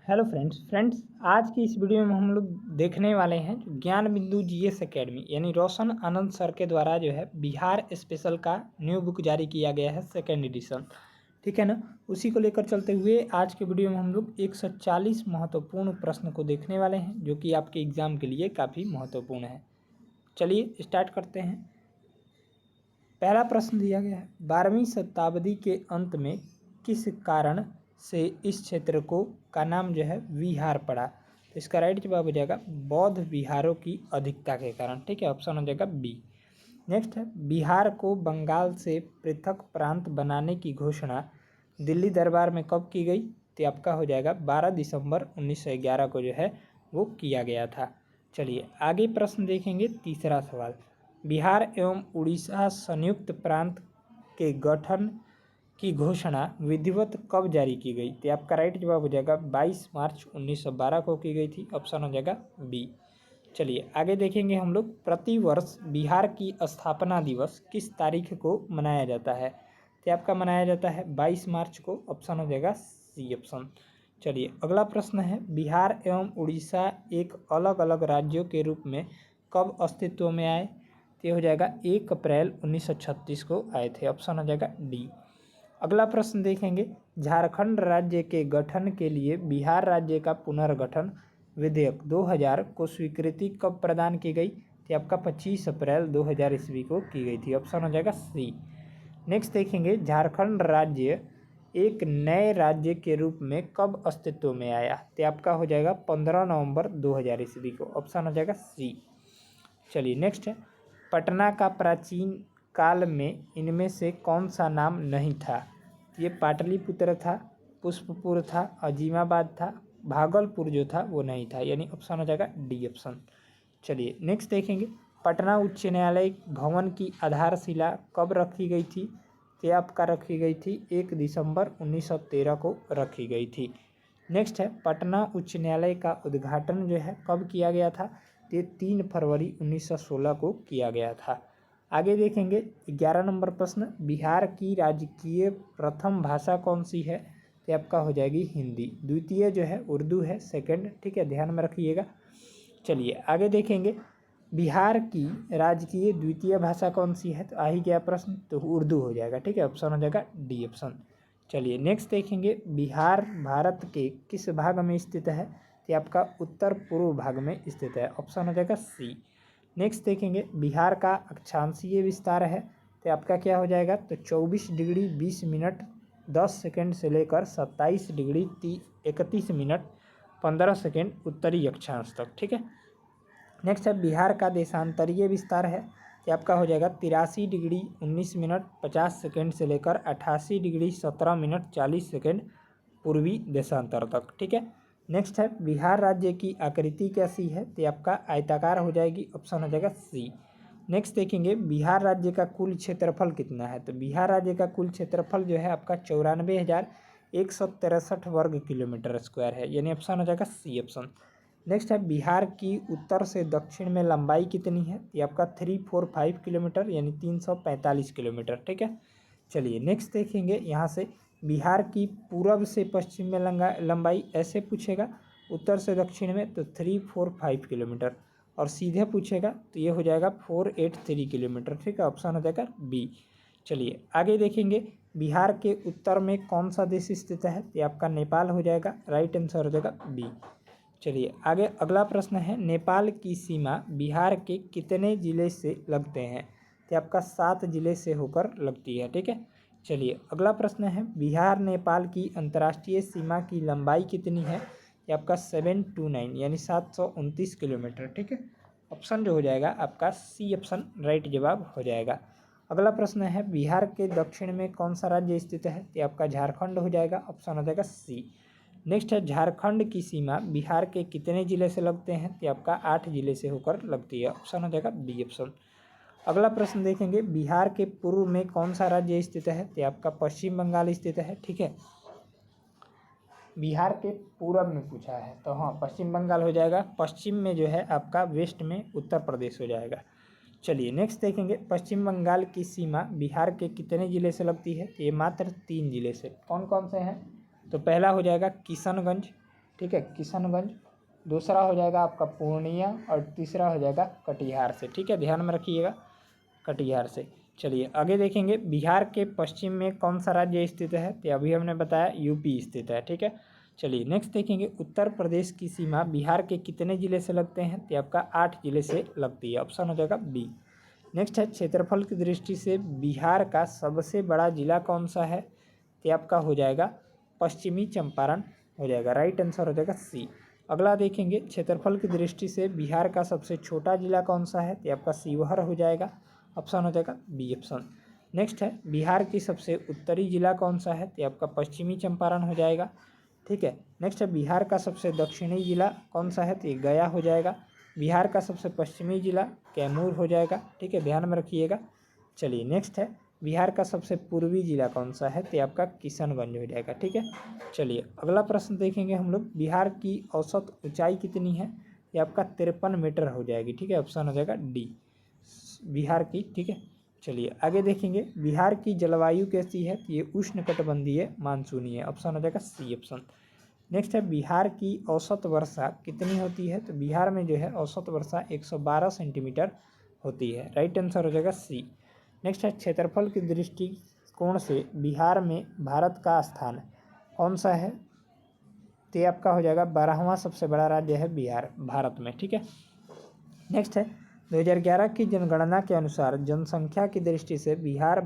Hello friends आज की इस वीडियो में हम लोग देखने वाले हैं जो ज्ञान बिंदु जीएस एकेडमी यानी रोशन आनंद सर के द्वारा जो है बिहार स्पेशल का न्यू बुक जारी किया गया है सेकेंड एडिशन। ठीक है ना। उसी को लेकर चलते हुए आज के वीडियो में हम लोग 140 महत्वपूर्ण प्रश्न को देखने वाले हैं जो कि आपके एग्जाम के लिए काफ़ी महत्वपूर्ण है। चलिए स्टार्ट करते हैं। पहला प्रश्न दिया गया है, 12वीं शताब्दी के अंत में किस कारण से इस क्षेत्र को का नाम जो है विहार पड़ा। तो इसका राइट जवाब हो जाएगा बौद्ध विहारों की अधिकता के कारण। ठीक है, ऑप्शन हो जाएगा बी। नेक्स्ट है, बिहार को बंगाल से पृथक प्रांत बनाने की घोषणा दिल्ली दरबार में कब की गई। तो आपका हो जाएगा 12 दिसंबर 1911 को जो है वो किया गया था। चलिए आगे प्रश्न देखेंगे। तीसरा सवाल, बिहार एवं उड़ीसा संयुक्त प्रांत के गठन की घोषणा विधिवत कब जारी की गई। तो आपका राइट जवाब हो जाएगा 22 मार्च 1912 को की गई थी। ऑप्शन हो जाएगा बी। चलिए आगे देखेंगे हम लोग, प्रतिवर्ष बिहार की स्थापना दिवस किस तारीख को मनाया जाता है। तो आपका मनाया जाता है 22 मार्च को। ऑप्शन हो जाएगा सी ऑप्शन। चलिए अगला प्रश्न है, बिहार एवं उड़ीसा एक अलग अलग राज्यों के रूप में कब अस्तित्व में आए। तो हो जाएगा 1 अप्रैल 1936 को आए थे। ऑप्शन हो जाएगा डी। अगला प्रश्न देखेंगे, झारखंड राज्य के गठन के लिए बिहार राज्य का पुनर्गठन विधेयक 2000 को स्वीकृति कब प्रदान की गई। तो आपका 25 अप्रैल 2000 ईस्वी को की गई थी। ऑप्शन हो जाएगा सी। नेक्स्ट देखेंगे, झारखंड राज्य एक नए राज्य के रूप में कब अस्तित्व में आया। तो आपका हो जाएगा 15 नवंबर 2000 ईस्वी को। ऑप्शन हो जाएगा सी। चलिए नेक्स्ट है, पटना का प्राचीन काल में इनमें से कौन सा नाम नहीं था। ये पाटलिपुत्र था, पुष्पपुर था, अजीमाबाद था, भागलपुर जो था वो नहीं था, यानी ऑप्शन हो जाएगा डी ऑप्शन। चलिए नेक्स्ट देखेंगे, पटना उच्च न्यायालय भवन की आधारशिला कब रखी गई थी। तो आपका रखी गई थी 1 दिसंबर 1913 को रखी गई थी। नेक्स्ट है, पटना उच्च न्यायालय का उद्घाटन जो है कब किया गया था। तो 3 फरवरी 1916 को किया गया था। आगे देखेंगे 11 नंबर प्रश्न, बिहार की राजकीय प्रथम भाषा कौन सी है। तो आपका हो जाएगी हिंदी। द्वितीय जो है उर्दू है, सेकंड। ठीक है, ध्यान में रखिएगा। चलिए आगे देखेंगे, बिहार की राजकीय द्वितीय भाषा कौन सी है। तो आ ही गया प्रश्न, तो उर्दू हो जाएगा। ठीक है, ऑप्शन हो जाएगा डी ऑप्शन। चलिए नेक्स्ट देखेंगे, बिहार भारत के किस भाग में स्थित है। तो आपका उत्तर पूर्व भाग में स्थित है। ऑप्शन हो जाएगा सी। नेक्स्ट देखेंगे, बिहार का अक्षांशीय विस्तार है। तो आपका क्या हो जाएगा, तो 24 डिग्री 20 मिनट 10 सेकेंड से लेकर 27 डिग्री 31 मिनट 15 सेकेंड उत्तरी अक्षांश तक। ठीक है। नेक्स्ट है, बिहार का देशांतरीय विस्तार है। तो आपका हो जाएगा 83 डिग्री 19 मिनट 50 सेकेंड से लेकर 88 डिग्री 17 मिनट 40 सेकेंड पूर्वी देशांतर तक। ठीक है। नेक्स्ट है, बिहार राज्य की आकृति कैसी है। तो आपका आयताकार हो जाएगी। ऑप्शन हो जाएगा सी। नेक्स्ट देखेंगे, बिहार राज्य का कुल क्षेत्रफल कितना है। तो बिहार राज्य का कुल क्षेत्रफल जो है आपका 94,163 वर्ग किलोमीटर स्क्वायर है, यानी ऑप्शन हो जाएगा सी ऑप्शन। नेक्स्ट है, बिहार की उत्तर से दक्षिण में लंबाई कितनी है। ये आपका 345 किलोमीटर, यानी 345 किलोमीटर। ठीक है। चलिए नेक्स्ट देखेंगे, यहाँ से बिहार की पूरब से पश्चिम में लंबाई ऐसे पूछेगा, उत्तर से दक्षिण में तो 345 किलोमीटर, और सीधे पूछेगा तो ये हो जाएगा 483 किलोमीटर। ठीक है, ऑप्शन हो जाएगा बी। चलिए आगे देखेंगे, बिहार के उत्तर में कौन सा देश स्थित है। ये आपका नेपाल हो जाएगा। राइट आंसर हो जाएगा बी। चलिए आगे अगला प्रश्न है, नेपाल की सीमा बिहार के कितने ज़िले से लगते हैं। तो आपका 7 ज़िले से होकर लगती है। ठीक है। चलिए अगला प्रश्न है, बिहार नेपाल की अंतर्राष्ट्रीय सीमा की लंबाई कितनी है। ये आपका 729 यानी 729 किलोमीटर। ठीक है, ऑप्शन जो हो जाएगा आपका सी ऑप्शन राइट जवाब हो जाएगा। अगला प्रश्न है, बिहार के दक्षिण में कौन सा राज्य स्थित है। तो आपका झारखंड हो जाएगा। ऑप्शन हो जाएगा सी। नेक्स्ट है, झारखंड की सीमा बिहार के कितने ज़िले से लगते हैं। तो आपका 8 ज़िले से होकर लगती है। ऑप्शन हो जाएगा बी ऑप्शन। अगला प्रश्न देखेंगे, बिहार के पूर्व में कौन सा राज्य स्थित है। तो आपका पश्चिम बंगाल स्थित है। ठीक है, बिहार के पूरब में पूछा है तो हाँ पश्चिम बंगाल हो जाएगा। पश्चिम में जो है आपका वेस्ट में उत्तर प्रदेश हो जाएगा। चलिए नेक्स्ट देखेंगे, पश्चिम बंगाल की सीमा बिहार के कितने ज़िले से लगती है। तो ये मात्र 3 ज़िले से। कौन कौन से हैं, तो पहला हो जाएगा किशनगंज, ठीक है, किशनगंज, दूसरा हो जाएगा आपका पूर्णिया और तीसरा हो जाएगा कटिहार से। ठीक है, ध्यान में रखिएगा, कटिहार से। चलिए आगे देखेंगे, बिहार के पश्चिम में कौन सा राज्य स्थित है, तो अभी हमने बताया यूपी स्थित है। ठीक है, चलिए नेक्स्ट देखेंगे, उत्तर प्रदेश की सीमा बिहार के कितने जिले से लगते हैं, तो आपका 8 जिले से लगती है, ऑप्शन हो जाएगा बी। नेक्स्ट है, क्षेत्रफल की दृष्टि से बिहार का सबसे बड़ा जिला कौन सा है, तो आपका हो जाएगा पश्चिमी चंपारण हो जाएगा, राइट आंसर हो जाएगा सी। अगला देखेंगे, क्षेत्रफल की दृष्टि से बिहार का सबसे छोटा जिला कौन सा है, तो आपका शिवहर हो जाएगा, ऑप्शन हो जाएगा बी ऑप्शन। नेक्स्ट है, बिहार की सबसे उत्तरी जिला कौन सा है, तो आपका पश्चिमी चंपारण हो जाएगा। ठीक है, नेक्स्ट है, बिहार का सबसे दक्षिणी जिला कौन सा है, तो ये गया हो जाएगा। बिहार का सबसे पश्चिमी जिला कैमूर हो जाएगा। ठीक है, ध्यान में रखिएगा। चलिए नेक्स्ट है, बिहार का सबसे पूर्वी जिला कौन सा है, तो आपका किशनगंज हो जाएगा। ठीक है, चलिए अगला प्रश्न देखेंगे हम लोग, बिहार की औसत ऊंचाई कितनी है, ये आपका 53 मीटर हो जाएगी। ठीक है, ऑप्शन हो जाएगा डी बिहार की। ठीक है, चलिए आगे देखेंगे, बिहार की जलवायु कैसी है, तो ये उष्णकटिबंधीय मानसूनी है, ऑप्शन हो जाएगा सी ऑप्शन। नेक्स्ट है, बिहार की औसत वर्षा कितनी होती है, तो बिहार में जो है औसत वर्षा 112 सेंटीमीटर होती है, राइट आंसर हो जाएगा सी। नेक्स्ट है, क्षेत्रफल की दृष्टिकोण से बिहार में भारत का स्थान कौन सा है, तो आपका हो जाएगा 12वां सबसे बड़ा राज्य है बिहार भारत में। ठीक है, नेक्स्ट है, 2011 की जनगणना के अनुसार जनसंख्या की दृष्टि से बिहार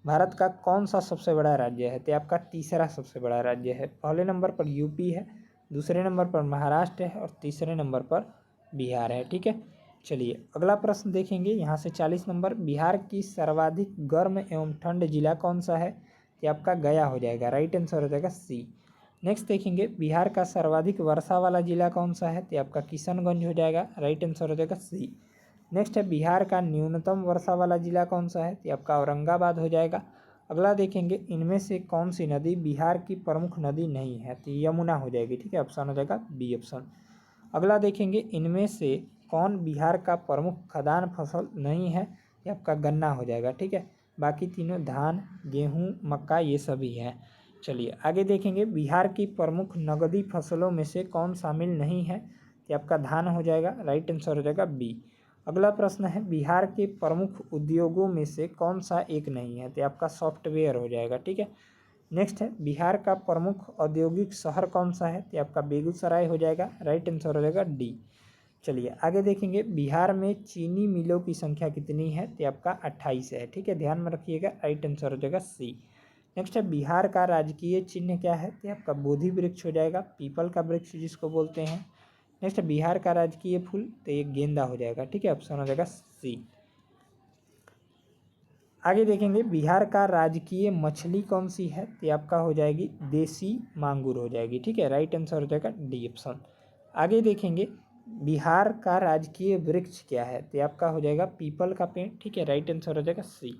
भारत का कौन सा सबसे बड़ा राज्य है, तो आपका तीसरा सबसे बड़ा राज्य है। पहले नंबर पर यूपी है, दूसरे नंबर पर महाराष्ट्र है और तीसरे नंबर पर बिहार है। ठीक है, चलिए अगला प्रश्न देखेंगे, यहाँ से 40 नंबर, बिहार की सर्वाधिक गर्म एवं ठंड जिला कौन सा है, तो आपका गया हो जाएगा, राइट आंसर हो जाएगा सी। नेक्स्ट देखेंगे, बिहार का सर्वाधिक वर्षा वाला जिला कौन सा है, तो आपका किशनगंज हो जाएगा, राइट आंसर हो जाएगा सी। नेक्स्ट है, बिहार का न्यूनतम वर्षा वाला जिला कौन सा है, तो आपका औरंगाबाद हो जाएगा। अगला देखेंगे, इनमें से कौन सी नदी बिहार की प्रमुख नदी नहीं है, तो यमुना हो जाएगी। ठीक है, ऑप्शन हो जाएगा बी ऑप्शन। अगला देखेंगे, इनमें से कौन बिहार का प्रमुख खदान फसल नहीं है, ये आपका गन्ना हो जाएगा। ठीक है, बाकी तीनों धान, गेहूँ, मक्का ये सभी हैं। चलिए आगे देखेंगे, बिहार की प्रमुख नगदी फसलों में से कौन शामिल नहीं है, तो आपका धान हो जाएगा, राइट आंसर हो जाएगा बी। अगला प्रश्न है, बिहार के प्रमुख उद्योगों में से कौन सा एक नहीं है, तो आपका सॉफ्टवेयर हो जाएगा। ठीक है, नेक्स्ट है, बिहार का प्रमुख औद्योगिक शहर कौन सा है, तो आपका बेगूसराय हो जाएगा, राइट आंसर हो जाएगा डी। चलिए आगे देखेंगे, बिहार में चीनी मिलों की संख्या कितनी है, तो आपका 28 है। ठीक है, ध्यान में रखिएगा, राइट आंसर हो जाएगा सी। नेक्स्ट है, बिहार का राजकीय चिन्ह क्या है, तो आपका बोधि वृक्ष हो जाएगा, पीपल का वृक्ष जिसको बोलते हैं। नेक्स्ट है, बिहार का राजकीय फूल, तो ये गेंदा हो जाएगा। ठीक है, ऑप्शन हो जाएगा सी। आगे देखेंगे, बिहार का राजकीय मछली कौन सी है, तो आपका हो जाएगी देसी मांगुर हो जाएगी। ठीक है, राइट आंसर हो जाएगा डी ऑप्शन। आगे देखेंगे, बिहार का राजकीय वृक्ष क्या है, तो आपका हो जाएगा पीपल का पेड़। ठीक है, राइट आंसर हो जाएगा सी।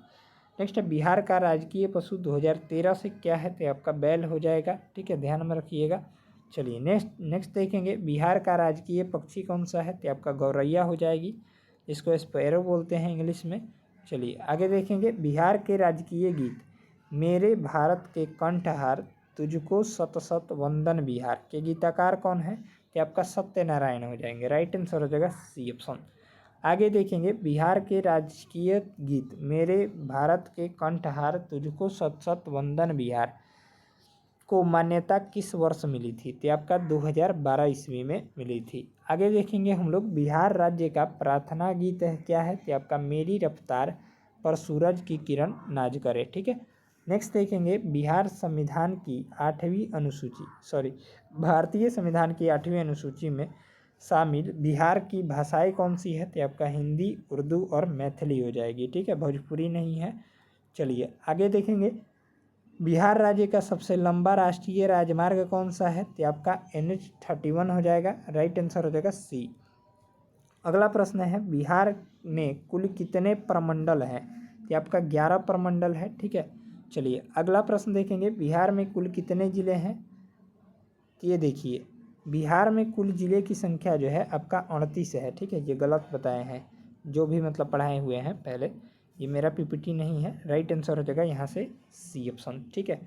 नेक्स्ट है, बिहार का राजकीय पशु 2013 से क्या है, तो आपका बैल हो जाएगा। ठीक है, ध्यान में रखिएगा। चलिए नेक्स्ट देखेंगे, बिहार का राजकीय पक्षी कौन सा है, तो आपका गौरैया हो जाएगी, इसको स्पैरो बोलते हैं इंग्लिश में। चलिए आगे देखेंगे, बिहार के राजकीय गीत मेरे भारत के कंठहार तुझको सत सत वंदन बिहार के गीतकार कौन है, तो आपका सत्यनारायण हो जाएंगे, राइट आंसर हो जाएगा सी ऑप्शन। आगे देखेंगे, बिहार के राजकीय गीत मेरे भारत के कंठहार तुझको सत सत वंदन बिहार को मान्यता किस वर्ष मिली थी, तो आपका 2012 ईस्वी में मिली थी। आगे देखेंगे हम लोग, बिहार राज्य का प्रार्थना गीत है क्या है, तो आपका मेरी रफ्तार पर सूरज की किरण नाज करे। ठीक है, नेक्स्ट देखेंगे, बिहार संविधान की 8वीं अनुसूची भारतीय संविधान की 8वीं अनुसूची में शामिल बिहार की भाषाएं कौन सी है, तो आपका हिंदी, उर्दू और मैथिली हो जाएगी। ठीक है, भोजपुरी नहीं है। चलिए आगे देखेंगे, बिहार राज्य का सबसे लंबा राष्ट्रीय राजमार्ग कौन सा है, तो आपका NH-31 हो जाएगा, राइट आंसर हो जाएगा सी। अगला प्रश्न है, बिहार में कुल कितने प्रमंडल हैं, तो आपका 11 प्रमंडल है। ठीक है, चलिए अगला प्रश्न देखेंगे, बिहार में कुल कितने ज़िले हैं, तो ये देखिए, बिहार में कुल ज़िले की संख्या जो है आपका 38 है। ठीक है, ये गलत बताए हैं, जो भी मतलब पढ़ाए हुए हैं पहले, ये मेरा PPT नहीं है, राइट आंसर हो जाएगा यहाँ से सी ऑप्शन। ठीक है,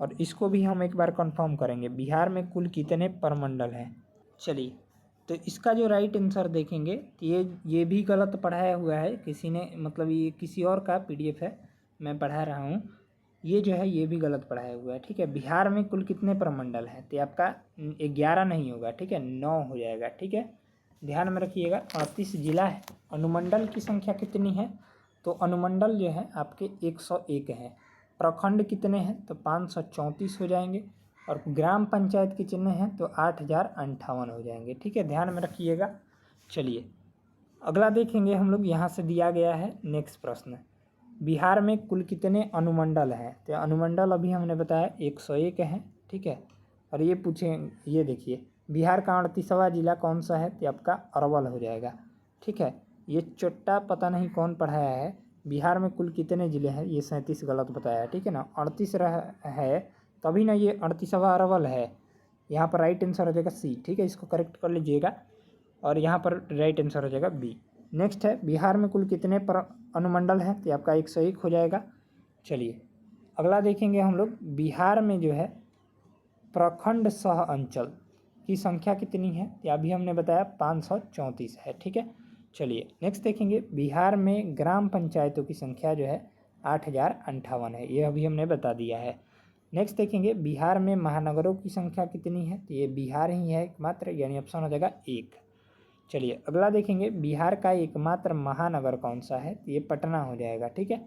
और इसको भी हम एक बार कंफर्म करेंगे, बिहार में कुल कितने प्रमंडल हैं। चलिए, तो इसका जो राइट आंसर देखेंगे तो ये भी गलत पढ़ाया हुआ है किसी ने, मतलब ये किसी और का पीडीएफ है, मैं पढ़ा रहा हूँ, ये जो है ये भी गलत पढ़ाया हुआ है। ठीक है, बिहार में कुल कितने प्रमंडल हैं, तो आपका 11 नहीं होगा, ठीक है, 9 हो जाएगा। ठीक है, ध्यान में रखिएगा। 38 जिला है। अनुमंडल की संख्या कितनी है, तो अनुमंडल जो है आपके 101 है। प्रखंड कितने हैं, तो 534 हो जाएंगे। और ग्राम पंचायत के चिन्ह हैं तो 8058 हो जाएंगे। ठीक है, ध्यान में रखिएगा। चलिए अगला देखेंगे हम लोग, यहाँ से दिया गया है नेक्स्ट प्रश्न, बिहार में कुल कितने अनुमंडल हैं, तो अनुमंडल अभी हमने बताया 101 हैं। ठीक है, और ये पूछे, ये देखिए बिहार का 38वां जिला कौन सा है, तो आपका अरवल हो जाएगा। ठीक है, ये चोट्टा पता नहीं कौन पढ़ाया है, बिहार में कुल कितने ज़िले हैं, ये 37 गलत बताया। ठीक है ना, 38 है तभी ना ये 38वां अरवल है। यहाँ पर राइट आंसर हो जाएगा सी। ठीक है, इसको करेक्ट कर लीजिएगा, और यहाँ पर राइट आंसर हो जाएगा बी। नेक्स्ट है, बिहार में कुल कितने अनुमंडल हैं, तो आपका 101 हो जाएगा। चलिए अगला देखेंगे हम लोग, बिहार में जो है प्रखंड सह अंचल की संख्या कितनी है, या अभी हमने बताया 534 है। ठीक है, चलिए नेक्स्ट देखेंगे, बिहार में ग्राम पंचायतों की संख्या जो है 8058 है, ये अभी हमने बता दिया है। नेक्स्ट देखेंगे, बिहार में महानगरों की संख्या कितनी है, तो ये बिहार ही है एकमात्र, यानी ऑप्शन हो जाएगा 1। चलिए अगला देखेंगे, बिहार का एकमात्र महानगर कौन सा है, तो ये पटना हो जाएगा। ठीक है,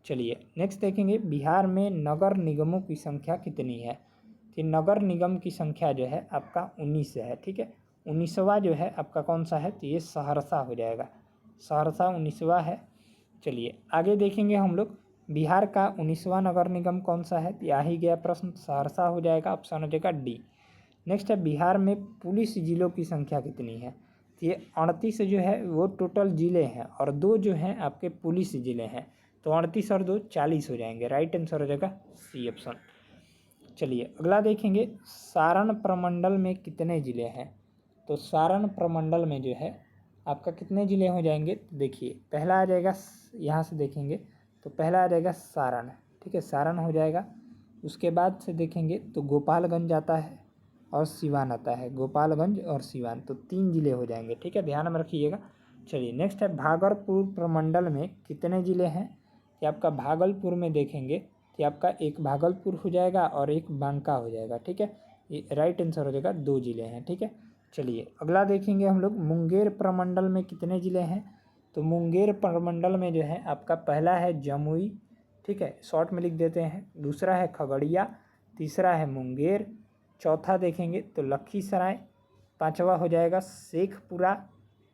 चलिए नेक्स्ट देखेंगे, बिहार में नगर निगमों की संख्या कितनी है, तो नगर निगम की संख्या जो है आपका 19 है। ठीक है, 19वां जो है आपका कौन सा है, तो ये सहरसा हो जाएगा, सहरसा 19वां है। चलिए आगे देखेंगे हम लोग, बिहार का 19वां नगर निगम कौन सा है, तो आ ही गया प्रश्न, सहरसा हो जाएगा, ऑप्शन हो जाएगा डी। नेक्स्ट है, बिहार में पुलिस जिलों की संख्या कितनी है, तो ये 38 जो है वो टोटल ज़िले हैं, और 2 जो हैं आपके पुलिस ज़िले हैं, तो 38 और 2 40 हो जाएंगे। राइट आंसर हो जाएगा सी ऑप्शन। चलिए अगला देखेंगे, सारण प्रमंडल में कितने ज़िले हैं, तो सारण प्रमंडल में जो है आपका कितने ज़िले हो जाएंगे, तो देखिए पहला आ जाएगा, यहाँ से देखेंगे तो पहला आ जाएगा सारण। ठीक है, सारण हो जाएगा। उसके बाद से देखेंगे तो गोपालगंज आता है और सिवान आता है, गोपालगंज और सिवान, तो 3 ज़िले हो जाएंगे। ठीक है, ध्यान में रखिएगा। चलिए नेक्स्ट है, भागलपुर प्रमंडल में कितने ज़िले हैं, कि आपका भागलपुर में देखेंगे कि आपका एक भागलपुर हो जाएगा और एक बांका हो जाएगा। ठीक है, ये राइट आंसर हो जाएगा, 2 ज़िले हैं। ठीक है, चलिए अगला देखेंगे हम लोग, मुंगेर प्रमंडल में कितने ज़िले हैं, तो मुंगेर प्रमंडल में जो है आपका पहला है जमुई, ठीक है, शॉर्ट में लिख देते हैं, दूसरा है खगड़िया, तीसरा है मुंगेर, चौथा देखेंगे तो लखीसराय, पांचवा हो जाएगा शेखपुरा,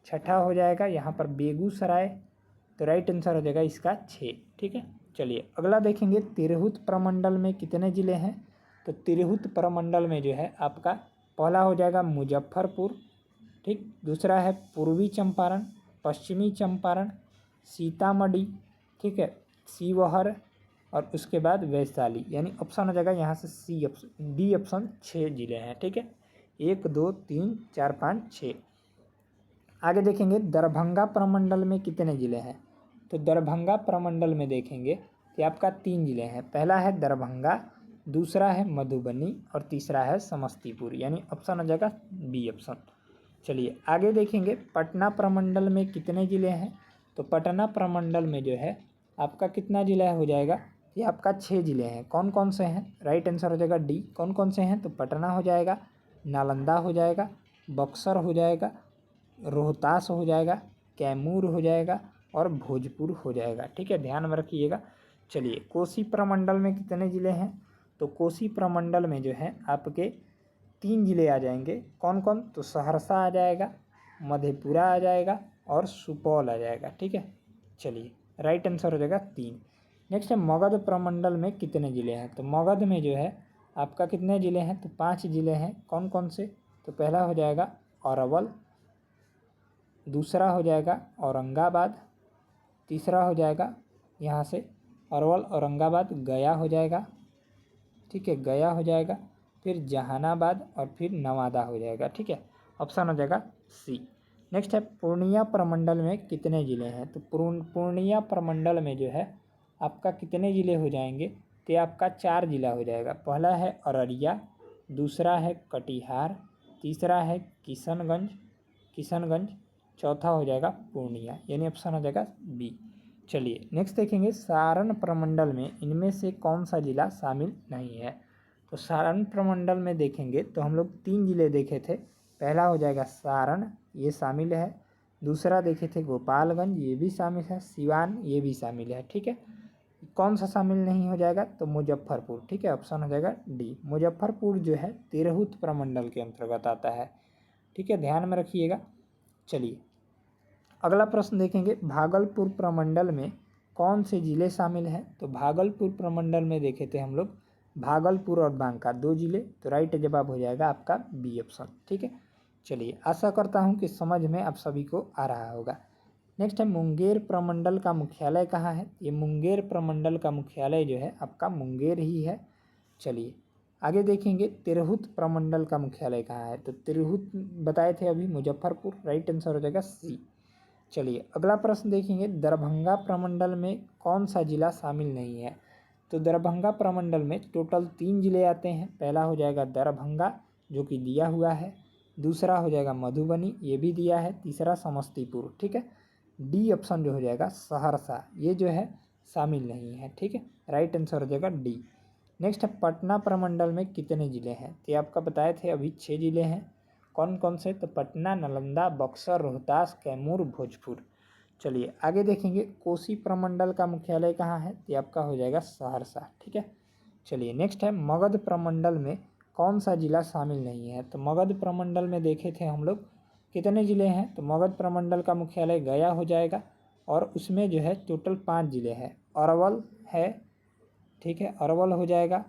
छठा हो जाएगा यहाँ पर बेगूसराय, तो राइट आंसर हो जाएगा इसका 6। ठीक है, चलिए अगला देखेंगे, तिरहुत प्रमंडल में कितने ज़िले हैं, तो तिरहुत प्रमंडल में जो है आपका पहला हो जाएगा मुजफ्फरपुर, ठीक, दूसरा है पूर्वी चंपारण, पश्चिमी चंपारण, सीतामढ़ी, ठीक है, शिवहर, और उसके बाद वैशाली, यानी ऑप्शन हो जाएगा यहाँ से सी ऑप्शन, डी ऑप्शन, 6 ज़िले हैं। ठीक है, 1 2 3 4 5 6। आगे देखेंगे, दरभंगा प्रमंडल में कितने ज़िले हैं, तो दरभंगा प्रमंडल में देखेंगे कि आपका 3 ज़िले हैं, पहला है दरभंगा, दूसरा है मधुबनी, और तीसरा है समस्तीपुर, यानी ऑप्शन हो जाएगा बी ऑप्शन। चलिए आगे देखेंगे, पटना प्रमंडल में कितने ज़िले हैं, तो पटना प्रमंडल में जो है आपका कितना ज़िला हो जाएगा, ये आपका 6 ज़िले हैं। कौन कौन से हैं, राइट आंसर हो जाएगा डी। कौन कौन से हैं, तो पटना हो जाएगा, नालंदा हो जाएगा, बक्सर हो जाएगा, रोहतास हो जाएगा, कैमूर हो जाएगा, और भोजपुर हो जाएगा। ठीक है, ध्यान में रखिएगा। चलिए कोसी प्रमंडल में कितने ज़िले हैं, तो कोसी प्रमंडल में जो है आपके 3 ज़िले आ जाएंगे। कौन कौन, तो सहरसा आ जाएगा, मधेपुरा आ जाएगा, और सुपौल आ जाएगा। ठीक है, चलिए राइट आंसर हो जाएगा 3। नेक्स्ट है, मगध प्रमंडल में कितने ज़िले हैं, तो मगध में जो है आपका कितने ज़िले हैं, तो 5 ज़िले हैं। कौन कौन से, तो पहला हो जाएगा अरवल, दूसरा हो जाएगा औरंगाबाद, तीसरा हो जाएगा यहाँ से अरवल औरंगाबाद गया हो जाएगा, ठीक है, गया हो जाएगा, फिर जहानाबाद, और फिर नवादा हो जाएगा। ठीक है, ऑप्शन हो जाएगा सी। नेक्स्ट है, पूर्णिया प्रमंडल में कितने ज़िले हैं, तो पूर्णिया प्रमंडल में जो है आपका कितने ज़िले हो जाएंगे, तो आपका 4 जिला हो जाएगा। पहला है अररिया, दूसरा है कटिहार, तीसरा है किशनगंज, चौथा हो जाएगा पूर्णिया, यानी ऑप्शन हो जाएगा बी। चलिए नेक्स्ट देखेंगे, सारण प्रमंडल में इनमें से कौन सा जिला शामिल नहीं है। तो सारण प्रमंडल में देखेंगे तो हम लोग 3 जिले देखे थे। पहला हो जाएगा सारण, ये शामिल है। दूसरा देखे थे गोपालगंज, ये भी शामिल है। सिवान, ये भी शामिल है। ठीक है, कौन सा शामिल नहीं हो जाएगा, तो मुजफ्फरपुर। ठीक है, ऑप्शन हो जाएगा डी। मुजफ्फरपुर जो है तिरहुत प्रमंडल के अंतर्गत आता है। ठीक है, ध्यान में रखिएगा। चलिए अगला प्रश्न देखेंगे, भागलपुर प्रमंडल में कौन से जिले शामिल हैं। तो भागलपुर प्रमंडल में देखे थे हम लोग भागलपुर और बांका, 2 जिले। तो राइट जवाब हो जाएगा आपका बी ऑप्शन। ठीक है, चलिए आशा करता हूँ कि समझ में आप सभी को आ रहा होगा। नेक्स्ट है, मुंगेर प्रमंडल का मुख्यालय कहाँ है। ये मुंगेर प्रमंडल का मुख्यालय जो है आपका मुंगेर ही है। चलिए आगे देखेंगे, तिरहुत प्रमंडल का मुख्यालय कहाँ है। तो तिरहुत बताए थे अभी, मुजफ्फरपुर। राइट आंसर हो जाएगा सी। चलिए अगला प्रश्न देखेंगे, दरभंगा प्रमंडल में कौन सा जिला शामिल नहीं है। तो दरभंगा प्रमंडल में टोटल 3 जिले आते हैं। पहला हो जाएगा दरभंगा, जो कि दिया हुआ है। दूसरा हो जाएगा मधुबनी, ये भी दिया है। तीसरा समस्तीपुर। ठीक है, डी ऑप्शन जो हो जाएगा सहरसा, ये जो है शामिल नहीं है। ठीक है, राइट आंसर हो जाएगा डी। नेक्स्ट है, पटना प्रमंडल में कितने जिले हैं। तो आपका बताए थे अभी 6 जिले हैं। कौन कौन से, तो पटना, नालंदा, बक्सर, रोहतास, कैमूर, भोजपुर। चलिए आगे देखेंगे, कोसी प्रमंडल का मुख्यालय कहाँ है। तो आपका हो जाएगा सहरसा। ठीक है, चलिए नेक्स्ट है, मगध प्रमंडल में कौन सा जिला शामिल नहीं है। तो मगध प्रमंडल में देखे थे हम लोग कितने जिले हैं। तो मगध प्रमंडल का मुख्यालय गया हो जाएगा, और उसमें जो है टोटल 5 जिले हैं। अरवल है, ठीक है, अरवल हो जाएगा।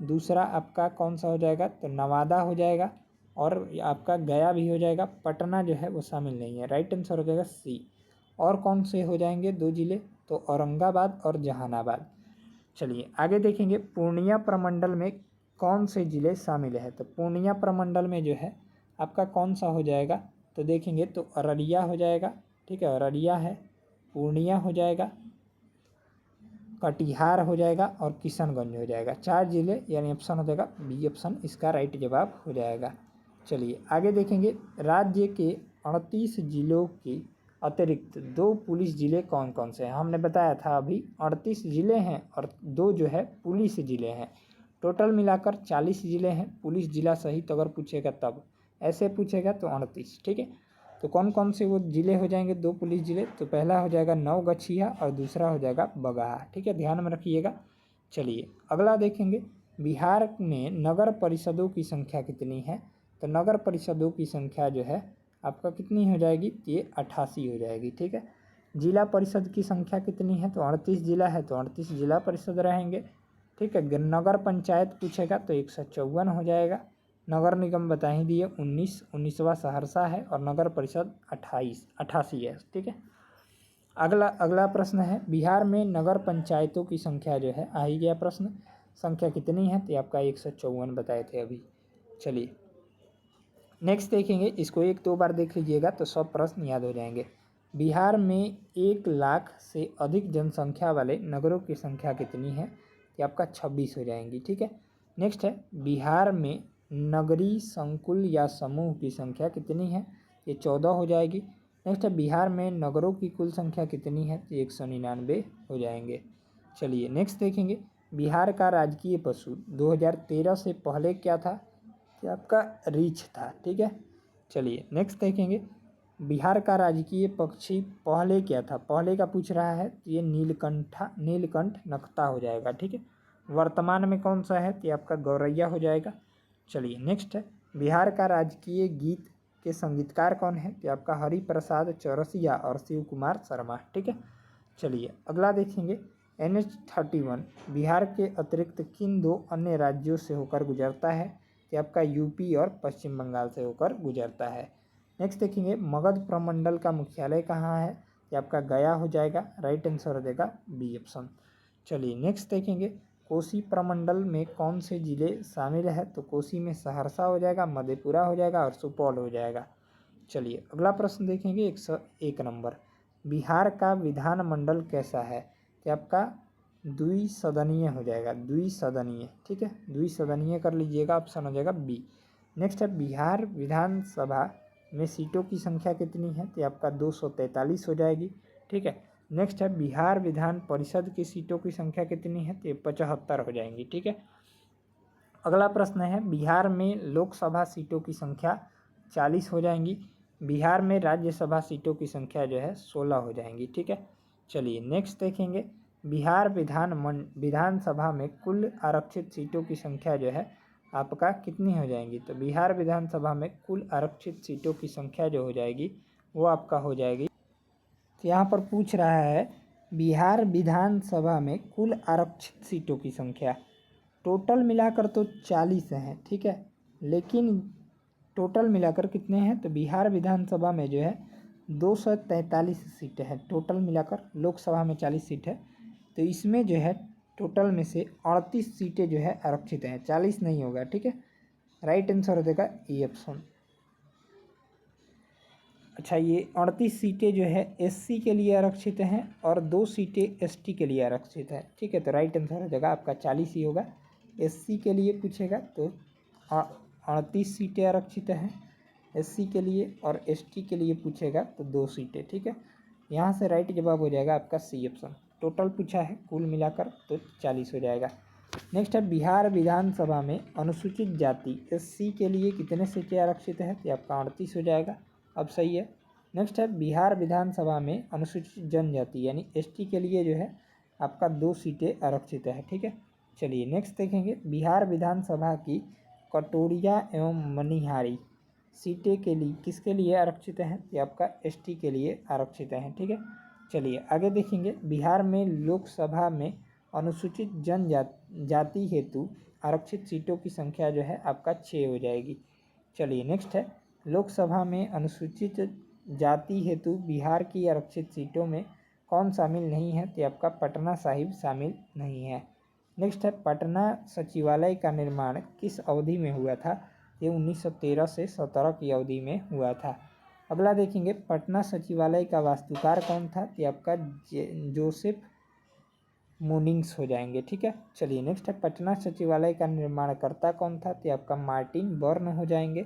दूसरा आपका कौन सा हो जाएगा, तो नवादा हो जाएगा, और आपका गया भी हो जाएगा। पटना जो है वो शामिल नहीं है। राइट आंसर हो जाएगा सी। और कौन से हो जाएंगे 2 जिले, तो औरंगाबाद और जहानाबाद। चलिए आगे देखेंगे, पूर्णिया प्रमंडल में कौन से जिले शामिल है। तो पूर्णिया प्रमंडल में जो है आपका कौन सा हो जाएगा, तो देखेंगे तो अररिया हो जाएगा। ठीक है, अररिया है, पूर्णिया हो जाएगा, कटिहार हो जाएगा, और किशनगंज हो जाएगा। 4 जिले, यानी ऑप्शन हो जाएगा बी ऑप्शन इसका राइट जवाब हो जाएगा। चलिए आगे देखेंगे, राज्य के 38 जिलों के अतिरिक्त 2 पुलिस जिले कौन कौन से हैं। हमने बताया था अभी 38 जिले हैं और 2 जो है पुलिस जिले हैं। टोटल मिलाकर 40 जिले हैं। पुलिस जिला सहित अगर पूछेगा तब, ऐसे पूछेगा तो 38। ठीक है, तो कौन कौन से वो जिले हो जाएंगे 2 पुलिस जिले, तो पहला हो जाएगा नवगछिया और दूसरा हो जाएगा बगहा। ठीक है, ध्यान में रखिएगा। चलिए अगला देखेंगे, बिहार में नगर परिषदों की संख्या कितनी है। तो नगर परिषदों की संख्या जो है आपका कितनी हो जाएगी, ये 88 हो जाएगी। ठीक है, जिला परिषद की संख्या कितनी है, तो 38 जिला है तो 38 जिला परिषद रहेंगे। ठीक है, नगर पंचायत पूछेगा तो 154 हो जाएगा। नगर निगम बता ही दिए 19वां सहरसा है, और नगर परिषद 88 है। ठीक है, अगला प्रश्न है, बिहार में नगर पंचायतों की संख्या जो है, आ ही गया प्रश्न, संख्या कितनी है, तो आपका 154 बताए थे अभी। चलिए नेक्स्ट देखेंगे, इसको 1-2 बार देख लीजिएगा तो सब प्रश्न याद हो जाएंगे। बिहार में 1 लाख से अधिक जनसंख्या वाले नगरों की संख्या कितनी है, तो आपका 26 हो जाएंगी। ठीक है, नेक्स्ट है, बिहार में नगरीय संकुल या समूह की संख्या कितनी है, ये 14 हो जाएगी। नेक्स्ट है, बिहार में नगरों की कुल संख्या कितनी है, तो 199 हो जाएंगे। चलिए नेक्स्ट देखेंगे, बिहार का राजकीय पशु 2013 से पहले क्या था, कि आपका रीछ था। ठीक है, चलिए नेक्स्ट देखेंगे, बिहार का राजकीय पक्षी पहले क्या था, पहले का पूछ रहा है, तो ये नीलकंठ नखता हो जाएगा। ठीक है, वर्तमान में कौन सा है, तो आपका गौरैया हो जाएगा। चलिए नेक्स्ट है, बिहार का राजकीय गीत के संगीतकार कौन है, तो आपका हरिप्रसाद चौरसिया और शिव कुमार शर्मा। ठीक है, चलिए अगला देखेंगे, NH-31 बिहार के अतिरिक्त किन 2 अन्य राज्यों से होकर गुजरता है, कि आपका यूपी और पश्चिम बंगाल से होकर गुजरता है। नेक्स्ट देखेंगे, मगध प्रमंडल का मुख्यालय कहाँ है, कि आपका गया हो जाएगा। राइट आंसर हो जाएगा बी ऑप्शन। चलिए नेक्स्ट देखेंगे, कोसी प्रमंडल में कौन से जिले शामिल है, तो कोसी में सहरसा हो जाएगा, मधेपुरा हो जाएगा, और सुपौल हो जाएगा। चलिए अगला प्रश्न देखेंगे, 101 नंबर, बिहार का विधानमंडल कैसा है, कि आपका द्विसदनीय हो जाएगा, द्विसदनीय, ठीक है, द्विसदनीय कर लीजिएगा, ऑप्शन हो जाएगा बी। नेक्स्ट है बिहार विधानसभा में सीटों की संख्या कितनी है, तो आपका 243 हो जाएगी, ठीक है। नेक्स्ट है बिहार विधान परिषद की सीटों की संख्या कितनी है, तो 75 हो जाएंगी, ठीक है। अगला प्रश्न है बिहार में लोकसभा सीटों की संख्या 40 हो जाएंगी, बिहार में राज्यसभा सीटों की संख्या जो है 16 हो जाएंगी, ठीक है। चलिए नेक्स्ट देखेंगे, बिहार विधानसभा में कुल आरक्षित सीटों की संख्या जो है आपका कितनी हो जाएंगी, तो बिहार विधानसभा में कुल आरक्षित सीटों की संख्या जो हो जाएगी वो आपका हो जाएगी, तो यहाँ पर पूछ रहा है बिहार विधानसभा में कुल आरक्षित सीटों की संख्या, टोटल मिलाकर तो 40 हैं, ठीक है, लेकिन टोटल मिलाकर कितने हैं, तो बिहार विधानसभा में जो है 243 सीटें हैं टोटल मिलाकर, लोकसभा में 40 सीट है, तो इसमें जो है टोटल में से 38 सीटें जो है आरक्षित हैं, 40 नहीं होगा, ठीक है। राइट आंसर हो जाएगा ए ऑप्शन। अच्छा, ये 38 सीटें जो है एससी के लिए आरक्षित हैं और 2 सीटें एसटी के लिए आरक्षित है, ठीक है, तो राइट आंसर हो जाएगा आपका 40 ही होगा। एससी के लिए पूछेगा तो 38 सीटें आरक्षित हैं एससी के लिए, और एसटी के लिए पूछेगा तो 2 सीटें, ठीक है। यहाँ से राइट जवाब हो जाएगा आपका सी ऑप्शन। टोटल पूछा है कुल मिलाकर तो 40 हो जाएगा। नेक्स्ट है बिहार विधानसभा में अनुसूचित जाति एससी के लिए कितने सीटें आरक्षित है, तो आपका 38 हो जाएगा, अब सही है। नेक्स्ट है बिहार विधानसभा में अनुसूचित जनजाति यानी एसटी के लिए जो है आपका 2 सीटें आरक्षित है, ठीक है। चलिए नेक्स्ट देखेंगे, बिहार विधानसभा की कटोरिया एवं मनिहारी सीटें के लिए किसके लिए आरक्षित हैं, ये आपका एसटी के लिए आरक्षित हैं, ठीक है। चलिए आगे देखेंगे, बिहार में लोकसभा में अनुसूचित जनजाति हेतु आरक्षित सीटों की संख्या जो है आपका 6 हो जाएगी। चलिए नेक्स्ट है, लोकसभा में अनुसूचित जाति हेतु बिहार की आरक्षित सीटों में कौन शामिल नहीं है, तो आपका पटना साहिब शामिल नहीं है। नेक्स्ट है, पटना सचिवालय का निर्माण किस अवधि में हुआ था, ये 1913 से 17 की अवधि में हुआ था। अगला देखेंगे, पटना सचिवालय का वास्तुकार कौन था, तो आपका जोसेफ मोनिंग्स हो जाएंगे, ठीक है। चलिए नेक्स्ट है, पटना सचिवालय का निर्माणकर्ता कौन था, तो आपका मार्टिन बर्न हो जाएंगे।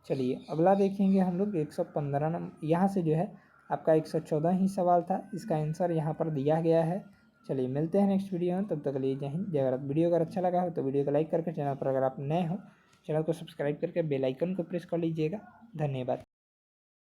चलिए अगला देखेंगे हम लोग 115 नंबर, यहाँ से जो है आपका 114 ही सवाल था, इसका आंसर यहाँ पर दिया गया है। चलिए मिलते हैं नेक्स्ट वीडियो में, तब तक के लिए जय हिंद जय भारत। वीडियो अगर अच्छा लगा हो तो वीडियो को लाइक करके, चैनल पर अगर आप नए हो चैनल को सब्सक्राइब करके बेल आइकन को प्रेस कर लीजिएगा। धन्यवाद।